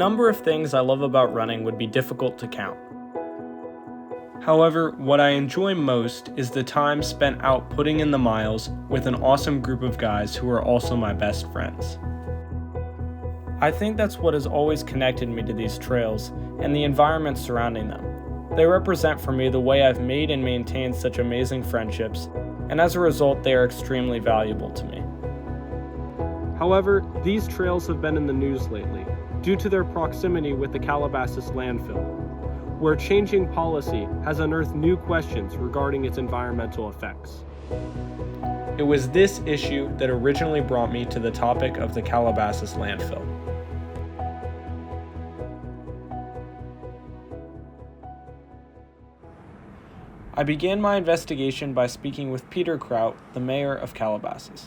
number of things I love about running would be difficult to count. However, what I enjoy most is the time spent out putting in the miles with an awesome group of guys who are also my best friends. I think that's what has always connected me to these trails and the environment surrounding them. They represent for me the way I've made and maintained such amazing friendships, and as a result, they are extremely valuable to me. However, these trails have been in the news lately due to their proximity with the Calabasas Landfill, where changing policy has unearthed new questions regarding its environmental effects. It was this issue that originally brought me to the topic of the Calabasas Landfill. I began my investigation by speaking with Peter Kraut, the mayor of Calabasas.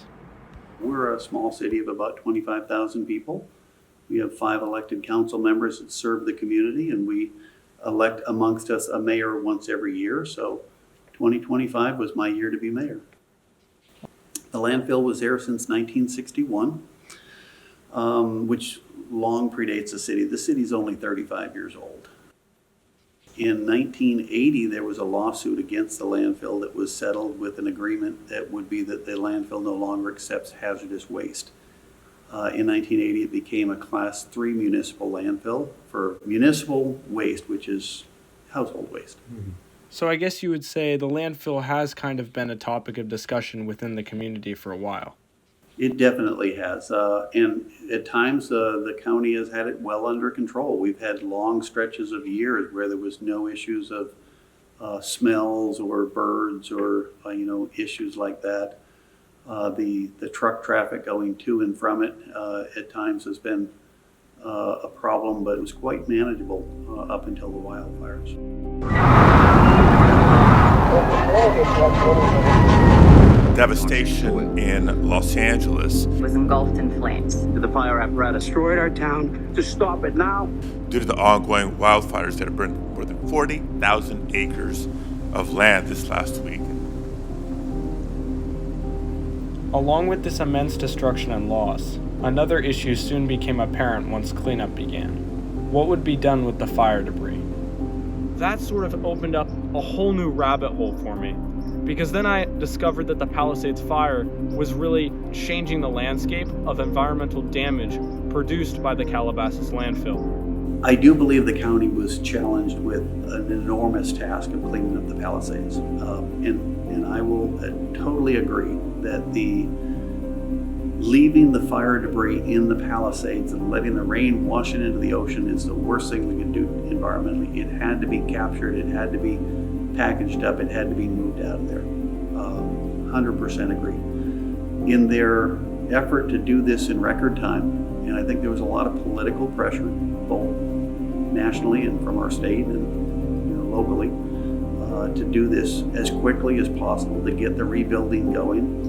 We're a small city of about 25,000 people. We have 5 elected council members that serve the community, and we elect amongst us a mayor once every year. So 2025 was my year to be mayor. The landfill was there since 1961, which long predates the city. The city's only 35 years old. In 1980, there was a lawsuit against the landfill that was settled with an agreement that would be that the landfill no longer accepts hazardous waste. In 1980, it became a Class 3 municipal landfill for municipal waste, which is household waste. Mm-hmm. So I guess you would say the landfill has kind of been a topic of discussion within the community for a while. It definitely has, and at times the county has had it well under control. We've had long stretches of years where there was no issues of smells or birds or issues like that. The truck traffic going to and from it at times has been a problem, but it was quite manageable up until the wildfires. Devastation in Los Angeles was engulfed in flames. The fire apparatus destroyed our town. To stop it now. Due to the ongoing wildfires that have burned more than 40,000 acres of land this last week. Along with this immense destruction and loss, another issue soon became apparent once cleanup began. What would be done with the fire debris? That sort of opened up a whole new rabbit hole for me, because then I discovered that the Palisades Fire was really changing the landscape of environmental damage produced by the Calabasas landfill. I do believe the county was challenged with an enormous task of cleaning up the Palisades. And I will totally agree that leaving the fire debris in the Palisades and letting the rain wash it into the ocean is the worst thing we can do environmentally. It had to be captured, it had to be packaged up, it had to be moved out of there. 100% agree. In their effort to do this in record time, and I think there was a lot of political pressure, both nationally and from our state and locally, to do this as quickly as possible to get the rebuilding going.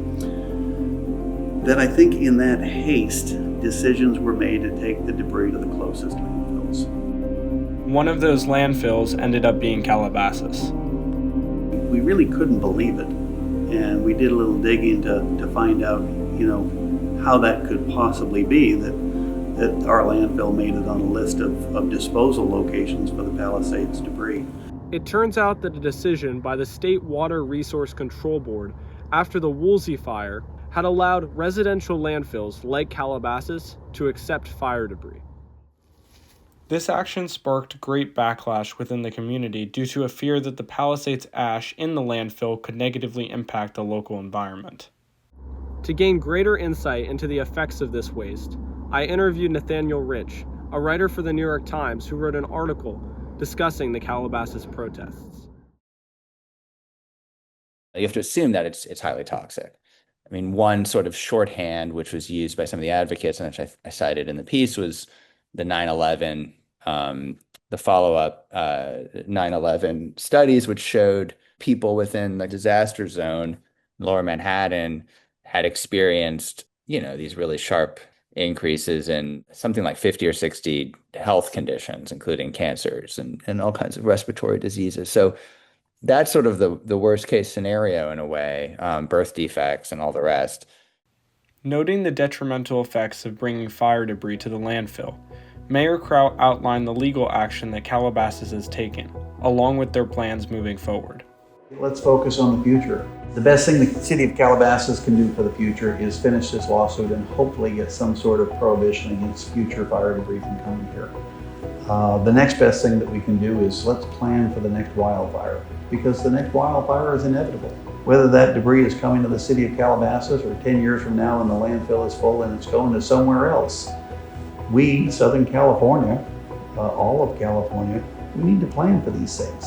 Then I think in that haste, decisions were made to take the debris to the closest landfills. One of those landfills ended up being Calabasas. We really couldn't believe it, and we did a little digging to find out, how that could possibly be that our landfill made it on a list of disposal locations for the Palisades debris. It turns out that a decision by the State Water Resource Control Board after the Woolsey fire had allowed residential landfills like Calabasas to accept fire debris. This action sparked great backlash within the community due to a fear that the Palisades ash in the landfill could negatively impact the local environment. To gain greater insight into the effects of this waste, I interviewed Nathaniel Rich, a writer for the New York Times who wrote an article discussing the Calabasas protests. You have to assume that it's highly toxic. I mean, one sort of shorthand, which was used by some of the advocates, and which I cited in the piece, was the 9/11, the follow-up 9/11 studies, which showed people within the disaster zone, Lower Manhattan, had experienced, these really sharp increases in something like 50 or 60 health conditions, including cancers and all kinds of respiratory diseases. So that's sort of the worst case scenario in a way, birth defects and all the rest. Noting the detrimental effects of bringing fire debris to the landfill, Mayor Kraut outlined the legal action that Calabasas has taken, along with their plans moving forward. Let's focus on the future. The best thing the city of Calabasas can do for the future is finish this lawsuit and hopefully get some sort of prohibition against future fire debris from coming here. The next best thing that we can do is let's plan for the next wildfire, because the next wildfire is inevitable. Whether that debris is coming to the city of Calabasas or 10 years from now and the landfill is full and it's going to somewhere else, we, Southern California, all of California, we need to plan for these things.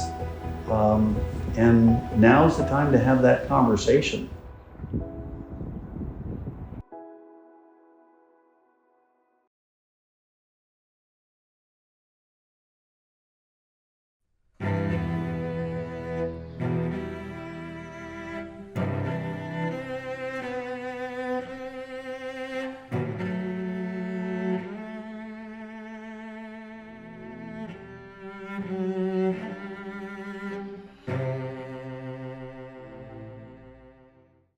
And now's the time to have that conversation.